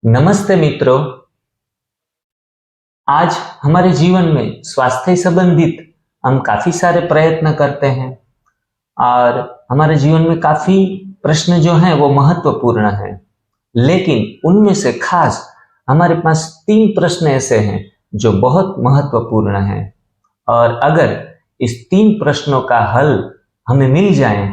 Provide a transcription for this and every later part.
नमस्ते मित्रों। आज हमारे जीवन में स्वास्थ्य संबंधित हम काफी सारे प्रयत्न करते हैं और हमारे जीवन में काफी प्रश्न जो हैं वो महत्वपूर्ण हैं। लेकिन उनमें से खास हमारे पास 3 प्रश्न ऐसे हैं जो बहुत महत्वपूर्ण हैं और अगर इस 3 प्रश्नों का हल हमें मिल जाए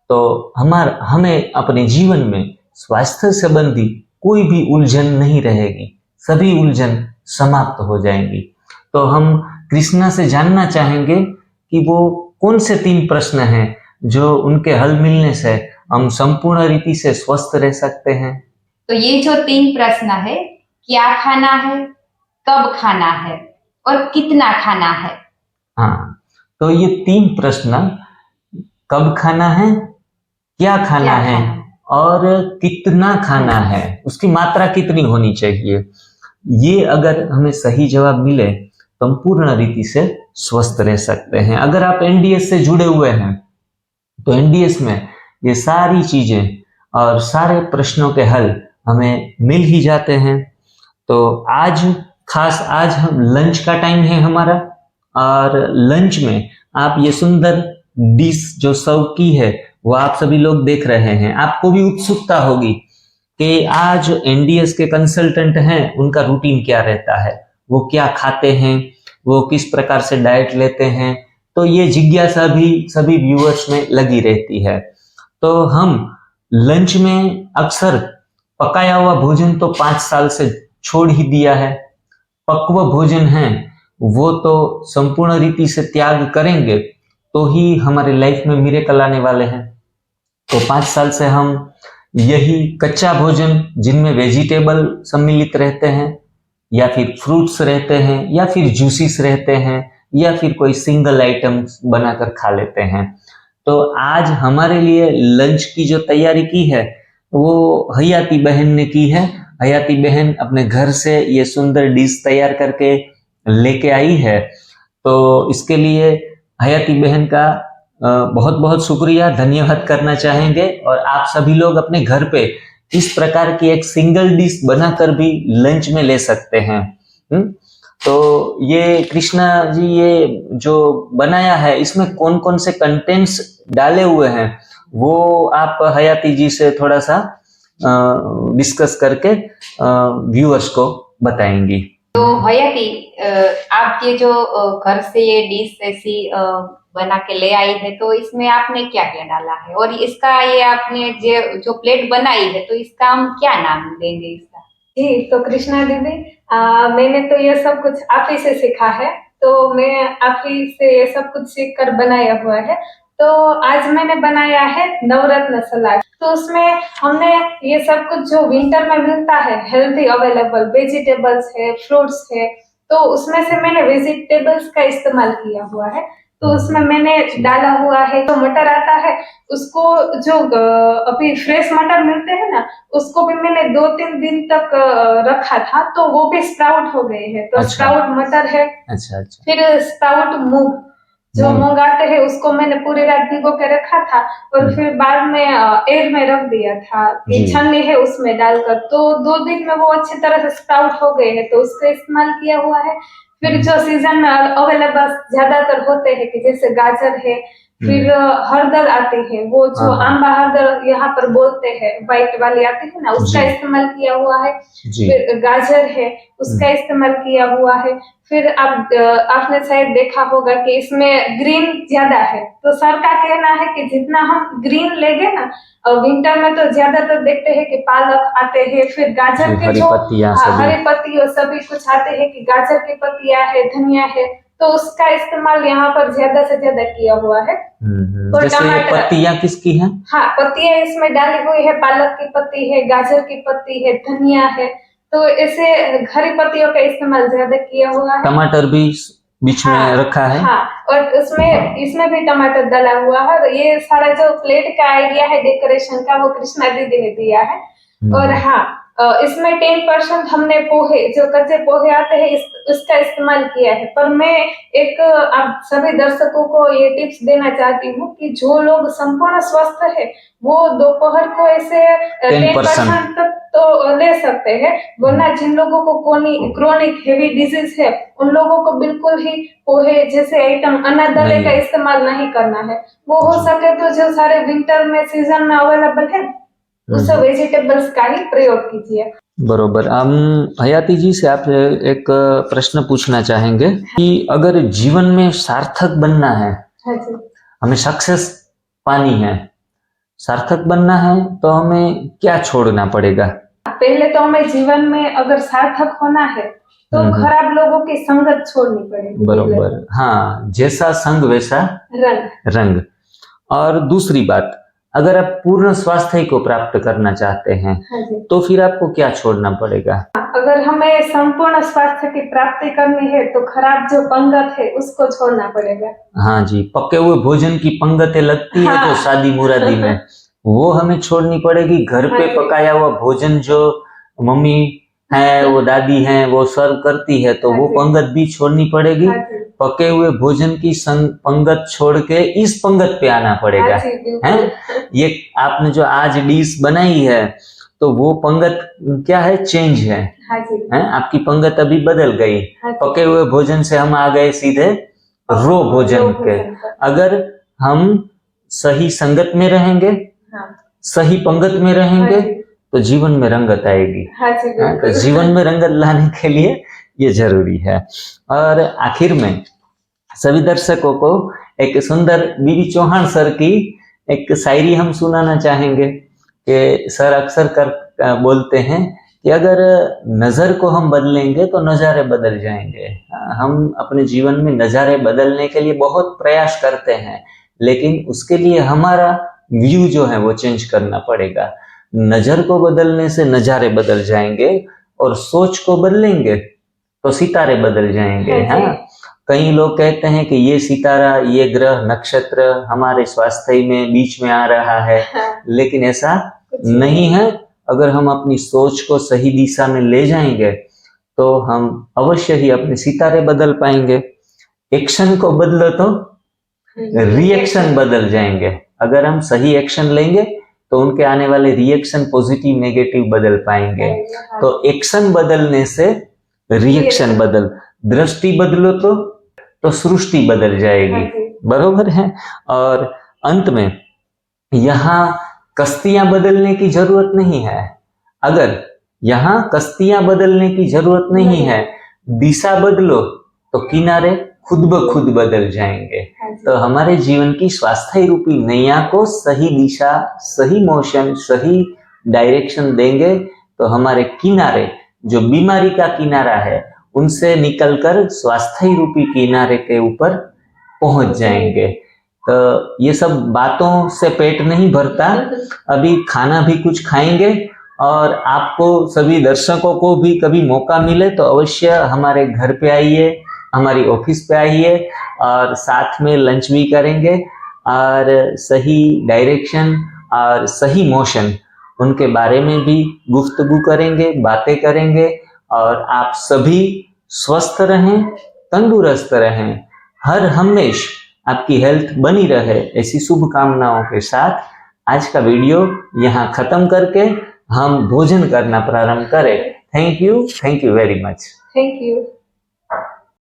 तो हमें अपने जीवन में स्वास्थ्य संबंधी कोई भी उलझन नहीं रहेगी, सभी उलझन समाप्त हो जाएंगी। तो हम कृष्णा से जानना चाहेंगे कि वो कौन से 3 प्रश्न हैं जो उनके हल मिलने से हम संपूर्ण रीति से स्वस्थ रह सकते हैं। तो ये जो 3 प्रश्न है, क्या खाना है, कब खाना है और कितना खाना है। हाँ, तो ये 3 प्रश्न, कब खाना है, क्या खाना है और कितना खाना है, उसकी मात्रा कितनी होनी चाहिए, ये अगर हमें सही जवाब मिले तो हम पूर्ण रीति से स्वस्थ रह सकते हैं। अगर आप एनडीएस से जुड़े हुए हैं तो एनडीएस में ये सारी चीजें और सारे प्रश्नों के हल हमें मिल ही जाते हैं। तो आज हम लंच का टाइम है हमारा और लंच में आप ये सुंदर डिश जो सर्व की है वो आप सभी लोग देख रहे हैं। आपको भी उत्सुकता होगी कि आज एनडीएस के कंसल्टेंट हैं उनका रूटीन क्या रहता है, वो क्या खाते हैं, वो किस प्रकार से डाइट लेते हैं। तो ये जिज्ञासा भी सभी व्यूअर्स में लगी रहती है। तो हम लंच में अक्सर पकाया हुआ भोजन तो 5 साल से छोड़ ही दिया है। पक्व भोजन है वो तो संपूर्ण रीति से त्याग करेंगे तो ही हमारे लाइफ में मिरेकल आने वाले हैं। तो 5 साल से हम यही कच्चा भोजन जिनमें वेजिटेबल सम्मिलित रहते हैं या फिर फ्रूट्स रहते हैं या फिर जूसिस रहते हैं या फिर कोई सिंगल आइटम बनाकर खा लेते हैं। तो आज हमारे लिए लंच की जो तैयारी की है वो हयाती बहन ने की है। हयाती बहन अपने घर से ये सुंदर डिश तैयार करके लेके आई है। तो इसके लिए हयाती बहन का बहुत बहुत शुक्रिया, धन्यवाद करना चाहेंगे। और आप सभी लोग अपने घर पे इस प्रकार की एक सिंगल डिश बनाकर भी लंच में ले सकते हैं। तो ये कृष्णा जी ये जो बनाया है इसमें कौन कौन से कंटेंट्स डाले हुए हैं वो आप हयाती जी से थोड़ा सा डिस्कस करके व्यूअर्स को बताएंगी। तो हयाती, आप ये जो घर से ये डिश ऐसी बना के ले आई है तो इसमें आपने क्या क्या डाला है और इसका ये आपने जो प्लेट बनाई है तो इसका हम क्या नाम देंगे इसका। जी, तो कृष्णा दीदी, मैंने तो ये सब कुछ आप ही से सीखा है, तो मैं आप ही से ये सब कुछ सीख कर बनाया हुआ है। तो आज मैंने बनाया है नवरत्न सलाद। तो उसमें हमने ये सब कुछ जो विंटर में मिलता है हेल्थी अवेलेबल वेजिटेबल्स है, फ्रूट्स है, तो उसमें से मैंने वेजिटेबल्स का इस्तेमाल किया हुआ है। तो उसमें मैंने डाला हुआ है जो मटर आता है उसको, जो अभी फ्रेश मटर मिलते हैं ना, उसको भी मैंने 2-3 दिन तक रखा था तो वो भी स्प्राउट हो गए हैं। तो अच्छा। स्प्राउट मटर है। अच्छा। फिर स्प्राउट मूंग, जो मूंग आते हैं उसको मैंने पूरी रात भिगो के रखा था और फिर बाद में एयर में रख दिया था कि छन्नी है उसमें डालकर, तो 2 दिन में वो अच्छी तरह से स्प्राउट हो गए हैं तो उसका इस्तेमाल किया हुआ है। फिर जो सीजन में अवेलेबल ज्यादातर होते हैं कि जैसे गाजर है, फिर हरदल आती है, वो जो आंबा हरदल यहाँ पर बोलते हैं, व्हाइट वाली आती है ना, उसका इस्तेमाल किया हुआ है। फिर गाजर है उसका इस्तेमाल किया हुआ है। फिर आपने शायद देखा होगा कि इसमें ग्रीन ज्यादा है, तो सर का कहना है कि जितना हम ग्रीन लेंगे ना, विंटर में तो ज्यादातर देखते हैं कि पालक आते हैं, फिर गाजर के जो हरी पत्ती और सभी कुछ आते हैं कि गाजर की पत्तियां है, धनिया है, तो उसका इस्तेमाल यहाँ पर ज्यादा से ज्यादा किया हुआ है। और टमाटर, पत्तियां किसकी हैं? हाँ, पत्तियां इसमें डाली हुई है, पालक की पत्ती है, गाजर की पत्ती है, धनिया है, तो ऐसे हरी पत्तियों का इस्तेमाल ज्यादा किया हुआ है। टमाटर भी बीच में रखा है। हाँ, और इसमें भी टमाटर डाला हुआ है। ये सारा जो प्लेट का आइडिया है डेकोरेशन का वो कृष्णा दीदी ने दिया है। और हाँ, इसमें 10% हमने पोहे, जो कच्चे पोहे आते हैं, उसका इस्तेमाल किया है। पर मैं एक आप सभी दर्शकों को ये टिप्स देना चाहती हूँ कि जो लोग संपूर्ण स्वस्थ है वो दोपहर को ऐसे 10% तक तो ले सकते हैं, वरना जिन लोगों को क्रोनिक हेवी डिजीज है उन लोगों को बिल्कुल ही पोहे जैसे आइटम, अनाज दालें का इस्तेमाल नहीं करना है। वो हो सके तो जो सारे विंटर में सीजन में अवेलेबल है उस वेजिटेबल्स का ही प्रयोग कीजिए। बरोबर। हम हयाती जी से आप एक प्रश्न पूछना चाहेंगे कि अगर जीवन में सार्थक बनना है, हाँ जी, हमें सक्सेस पानी है, सार्थक बनना है तो हमें क्या छोड़ना पड़ेगा? पहले तो हमें जीवन में अगर सार्थक होना है तो खराब लोगों की संगत छोड़नी पड़ेगी। बरोबर, हाँ, जैसा संग वैसा रंग। और दूसरी बात, अगर आप पूर्ण स्वास्थ्य को प्राप्त करना चाहते हैं, हाँ जी, तो फिर आपको क्या छोड़ना पड़ेगा? अगर हमें संपूर्ण स्वास्थ्य की प्राप्ति करनी है तो खराब जो पंगत है उसको छोड़ना पड़ेगा। हाँ जी, पके हुए भोजन की पंगतें लगती है तो शादी मुरादी में, वो हमें छोड़नी पड़ेगी। घर पे पकाया हुआ भोजन जो मम्मी है, वो दादी है, वो सर्व करती है, तो वो पंगत भी छोड़नी पड़ेगी। पके हुए भोजन की पंगत छोड़ के इस पंगत पे आना पड़ेगा, है? ये आपने जो आज डिश बनाई है तो वो पंगत क्या है, चेंज है, हैं? आपकी पंगत अभी बदल गई। पके हुए भोजन से हम आ गए सीधे रो भोजन के। अगर हम सही संगत में रहेंगे, सही पंगत में रहेंगे तो जीवन में रंगत आएगी। तो जीवन में रंगत लाने के लिए ये जरूरी है। और आखिर में सभी दर्शकों को एक सुंदर बीबी चौहान सर की एक शायरी हम सुनाना चाहेंगे कि सर अक्सर बोलते हैं कि अगर नजर को हम बदलेंगे तो नजारे बदल जाएंगे। हम अपने जीवन में नजारे बदलने के लिए बहुत प्रयास करते हैं, लेकिन उसके लिए हमारा व्यू जो है वो चेंज करना पड़ेगा। नजर को बदलने से नजारे बदल जाएंगे और सोच को बदलेंगे तो सितारे बदल जाएंगे। हाँ, कई लोग कहते हैं कि ये सितारा, ये ग्रह, नक्षत्र हमारे स्वास्थ्य में बीच में आ रहा है, लेकिन ऐसा नहीं है। अगर हम अपनी सोच को सही दिशा में ले जाएंगे तो हम अवश्य ही अपने सितारे बदल पाएंगे। एक्शन को बदलो तो रिएक्शन बदल जाएंगे। अगर हम सही एक्शन लेंगे तो उनके आने वाले रिएक्शन पॉजिटिव नेगेटिव बदल पाएंगे। तो एक्शन बदलने से रिएक्शन बदल, दृष्टि बदलो तो सृष्टि बदल जाएगी। बरोबर है। और अंत में यहाँ कश्तियां बदलने की जरूरत नहीं है। अगर यहाँ कश्तियां बदलने की जरूरत नहीं है, दिशा बदलो तो किनारे खुद ब खुद बदल जाएंगे। तो हमारे जीवन की स्वास्थ्य रूपी नैया को सही दिशा, सही मोशन, सही डायरेक्शन देंगे तो हमारे किनारे, जो बीमारी का किनारा है, उनसे निकलकर स्वास्थ्य रूपी किनारे के ऊपर पहुंच जाएंगे। तो ये सब बातों से पेट नहीं भरता। अभी खाना भी कुछ खाएंगे और आपको सभी दर्शकों को भी कभी मौका मिले तो अवश्य हमारे घर पे आइए, हमारी ऑफिस पे आइए और साथ में लंच भी करेंगे और सही डायरेक्शन और सही मोशन उनके बारे में भी गुफ्तगू करेंगे, बातें करेंगे। और आप सभी स्वस्थ रहें, तंदुरुस्त रहें, हर हमेश आपकी हेल्थ बनी रहे, ऐसी शुभकामनाओं के साथ आज का वीडियो यहाँ खत्म करके हम भोजन करना प्रारंभ करें। Thank you very much. Thank you.